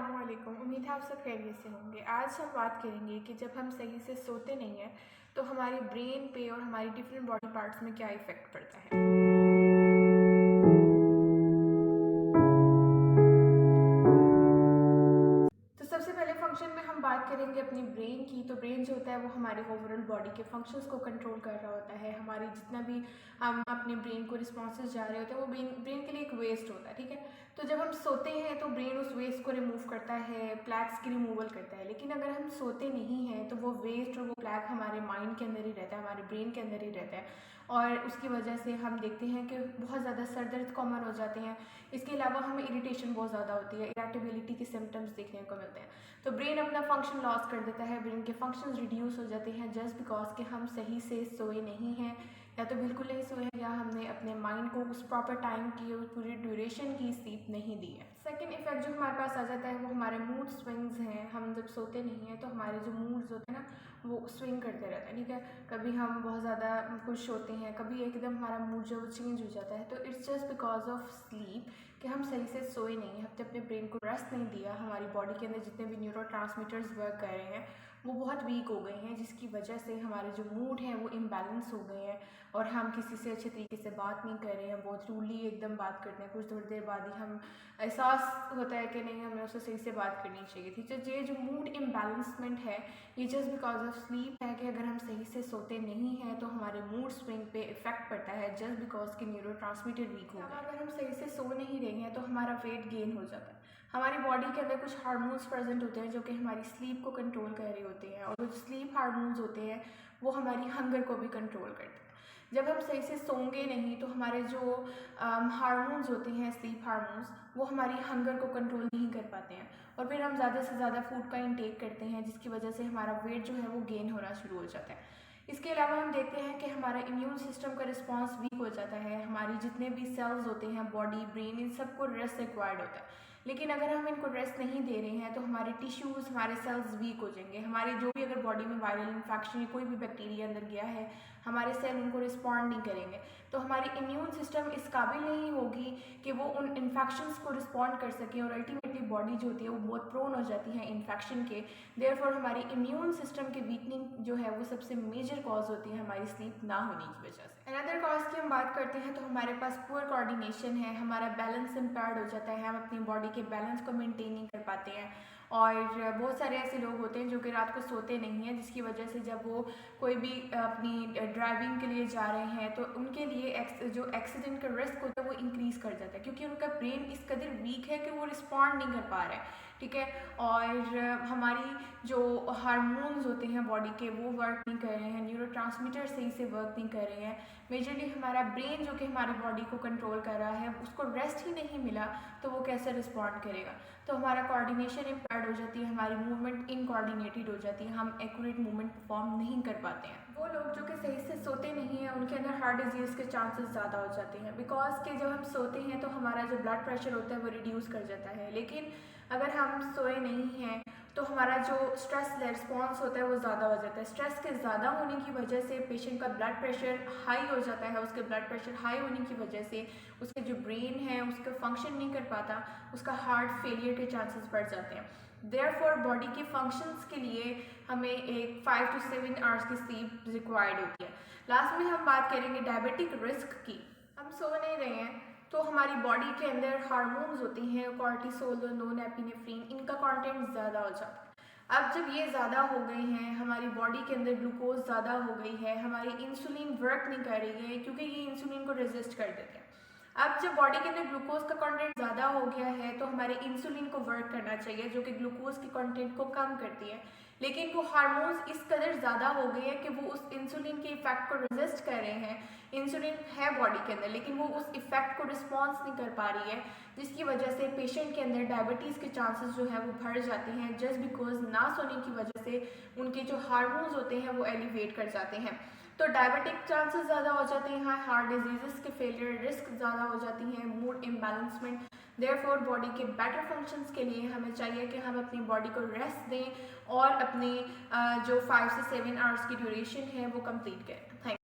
अस्सलामुअलैकुम। उम्मीद है आप सब खैरियत से होंगे। आज हम बात करेंगे कि जब हम सही से सोते नहीं हैं तो हमारे ब्रेन पे और हमारी डिफरेंट बॉडी पार्ट्स में क्या इफ़ेक्ट पड़ता है। तो सबसे पहले फंक्शन में हम बात करेंगे अपनी ब्रेन की। तो ब्रेन जो होता है वो हमारे ओवरऑल बॉडी के फंक्शंस को कंट्रोल कर रहा होता है। हमारी जितना भी हम अपने ब्रेन को रिस्पॉन्सेज जा रहे होते हैं वो ब्रेन के लिए एक वेस्ट होता है, ठीक है। तो जब हम सोते हैं तो ब्रेन उस वेस्ट को रिमूव करता है, प्लैक्स की रिमूवल करता है। लेकिन अगर हम सोते नहीं हैं तो वो वेस्ट और वो प्लैक हमारे माइंड के अंदर ही रहता है, हमारे ब्रेन के अंदर ही रहता है, और उसकी वजह से हम देखते हैं कि बहुत ज़्यादा सर दर्द कॉमन हो जाते हैं। इसके अलावा हमें इरिटेशन बहुत ज़्यादा होती है, इरिटेबिलिटी के सिम्टम्स देखने को मिलते हैं। तो ब्रेन अपना फंक्शन लॉस कर देता है, ब्रेन के फंक्शंस रिड्यूस हो जाते हैं जस्ट बिकॉज कि हम सही से सोए नहीं हैं, या तो बिल्कुल नहीं सोए हैं, या हमने अपने माइंड को उस प्रॉपर टाइम की और पूरी ड्यूरेशन की स्लीप नहीं दी है। सेकेंड इफेक्ट जो हमारे पास आ जाता है वो हमारे मूड स्विंग्स हैं। हम जब सोते नहीं हैं तो हमारे जो मूड्स होते हैं ना वो स्विंग करते रहते हैं, ठीक है। कभी हम बहुत ज़्यादा खुश होते हैं, कभी एकदम हमारा मूड जो चेंज हो जाता है। तो it's just because of sleep कि हम सही से सोए नहीं हैं, हमने अपने ब्रेन को रेस्ट नहीं दिया। हमारी बॉडी के अंदर जितने भी न्यूरोट्रांसमीटर्स वर्क कर रहे हैं वो बहुत वीक हो गए हैं, जिसकी वजह से हमारे जो मूड हैं वो इम्बैलेंस हो गए हैं, और हम किसी से अच्छे तरीके से बात नहीं कर रहे हैं, बहुत रूडली एकदम बात करते हैं। कुछ थोड़ी देर बाद ही हम एहसास होता है कि नहीं, हमें उससे सही से बात करनी चाहिए थी। तो ये जो मूड इम्बैलेंसमेंट है ये जस्ट बिकॉज ऑफ स्लीप है कि अगर हम सही से सोते नहीं हैं तो हमारे मूड स्विंग पे इफेक्ट पड़ता है जस्ट बिकॉज के न्यूरोट्रांसमीटर वीक हो गए। अगर हम सही से सो नहीं रहे हैं तो हमारा वेट गेन हो जाता है। हमारी बॉडी के अंदर कुछ हार्मोन्स प्रेजेंट होते हैं जो कि हमारी स्लीप को कंट्रोल कर रहे होते हैं, और जो स्लीप हार्मोन्स होते हैं वो हमारी हंगर को भी कंट्रोल करते हैं। जब हम सही से सोंगे नहीं तो हमारे जो हार्मोन्स होते हैं, स्लीप हार्मोन्स, वो हमारी हंगर को कंट्रोल नहीं कर पाते हैं, और फिर हम ज़्यादा से ज़्यादा फूड का इंटेक करते हैं, जिसकी वजह से हमारा वेट जो है वो गेन होना शुरू हो जाता है। इसके अलावा हम देखते हैं कि हमारा इम्यून सिस्टम का रिस्पांस वीक हो जाता है। हमारी जितने भी सेल्स होते हैं, बॉडी, ब्रेन, इन सबको रेस्ट रिक्वायर्ड होता है। लेकिन अगर हम इनको रेस्ट नहीं दे रहे हैं तो हमारे टिश्यूज़, हमारे सेल्स वीक हो जाएंगे। हमारे जो भी अगर बॉडी में वायरल इन्फेक्शन या कोई भी बैक्टीरिया अंदर गया है, हमारे सेल उनको रिस्पॉन्ड नहीं करेंगे, तो हमारी इम्यून सिस्टम इस काबिल नहीं होगी कि वो उन इन्फेक्शंस को रिस्पॉन्ड कर सके, और अल्टीमेटली बॉडी जो होती है वो बहुत प्रोन हो जाती है इन्फेक्शन के। देयरफॉर हमारी इम्यून सिस्टम की वीकनिंग जो है वो सबसे मेजर कॉज होती है हमारी स्लीप ना होने की वजह से। अनदर कॉज की हम बात करते हैं तो हमारे पास पुअर कोऑर्डिनेशन है, हमारा बैलेंस इम्पेयर्ड हो जाता है, हम अपनी बॉडी के बैलेंस को मेंटेन नहीं कर पाते हैं। और बहुत सारे ऐसे लोग होते हैं जो कि रात को सोते नहीं हैं, जिसकी वजह से जब वो कोई भी अपनी ड्राइविंग के लिए जा रहे हैं तो उनके लिए जो एक्सीडेंट का रिस्क होता है वो इंक्रीज़ कर जाता है, क्योंकि उनका ब्रेन इस कदर वीक है कि वो रिस्पॉन्ड नहीं कर पा रहा है, ठीक है। और हमारी जो हार्मोन्स होते हैं बॉडी के वो वर्क नहीं कर रहे हैं, न्यूरोट्रांसमीटर सही से वर्क नहीं कर रहे हैं। मेजरली हमारा ब्रेन जो कि हमारी बॉडी को कंट्रोल कर रहा है उसको रेस्ट ही नहीं मिला तो वो कैसे रिस्पॉन्ड करेगा। तो हमारा कोऑर्डिनेशन इम्पेयर्ड हो जाती है, हमारी मूवमेंट इनकोऑर्डिनेटेड हो जाती है, हम एक्यूरेट मूवमेंट परफॉर्म नहीं कर पाते हैं। वो लोग जो कि सही से सोते नहीं हैं उनके अंदर हार्ट डिजीज़ के चांसेस ज़्यादा हो जाते हैं, बिकॉज कि जब हम सोते हैं तो हमारा जो ब्लड प्रेशर होता है वो रिड्यूस कर जाता है। लेकिन अगर हम सोए नहीं हैं तो हमारा जो स्ट्रेस रिस्पॉन्स होता है वो ज़्यादा हो जाता है। स्ट्रेस के ज़्यादा होने की वजह से पेशेंट का ब्लड प्रेशर हाई हो जाता है, उसके ब्लड प्रेशर हाई होने की वजह से उसके जो ब्रेन है उसका फंक्शन नहीं कर पाता, उसका हार्ट फेलियर के चांसेस बढ़ जाते हैं। देयरफॉर बॉडी के फंक्शंस के लिए हमें एक 5 to 7 आवर्स की स्लीप रिक्वायर्ड होती है। लास्ट में हम बात करेंगे डायबिटिक रिस्क की। हम सो नहीं रहे हैं तो हमारी बॉडी के अंदर हार्मोन्स होते हैं, कॉर्टिसोल, नॉरएपिनेफ्रिन, इनका कंटेंट ज़्यादा हो जाता है। अब जब ये ज़्यादा हो गए हैं, हमारी बॉडी के अंदर ग्लूकोज ज़्यादा हो गई है, हमारी इंसुलिन वर्क नहीं कर रही है, क्योंकि ये इंसुलिन को रेजिस्ट कर देते हैं। अब जब बॉडी के अंदर ग्लूकोज का कंटेंट ज़्यादा हो गया है तो हमारे इंसुलिन को वर्क करना चाहिए, जो कि ग्लूकोज के कंटेंट को कम करती है। लेकिन वो हार्मोन्स इस कदर ज़्यादा हो गए हैं कि वो उस इंसुलिन के इफेक्ट को रेजिस्ट कर रहे हैं। इंसुलिन है बॉडी के अंदर लेकिन वो उस इफेक्ट को रिस्पॉन्स नहीं कर पा रही है, जिसकी वजह से पेशेंट के अंदर डायबिटीज़ के चांसेस जो है वो बढ़ जाते हैं, जस्ट बिकॉज ना सोने की वजह से उनके जो हार्मोन्स होते हैं वो एलिवेट कर जाते हैं। तो डायबिटिक चांसेस ज़्यादा हो जाते हैं, हार्ट डिजीज़ के फेलियर रिस्क ज़्यादा हो जाती हैं, मूड इम्बैलेंसमेंट। देयरफॉर बॉडी के बेटर फंक्शंस के लिए हमें चाहिए कि हम अपनी बॉडी को रेस्ट दें और अपनी जो 5 से 7 आवर्स की ड्यूरेशन है वो कंप्लीट करें। थैंक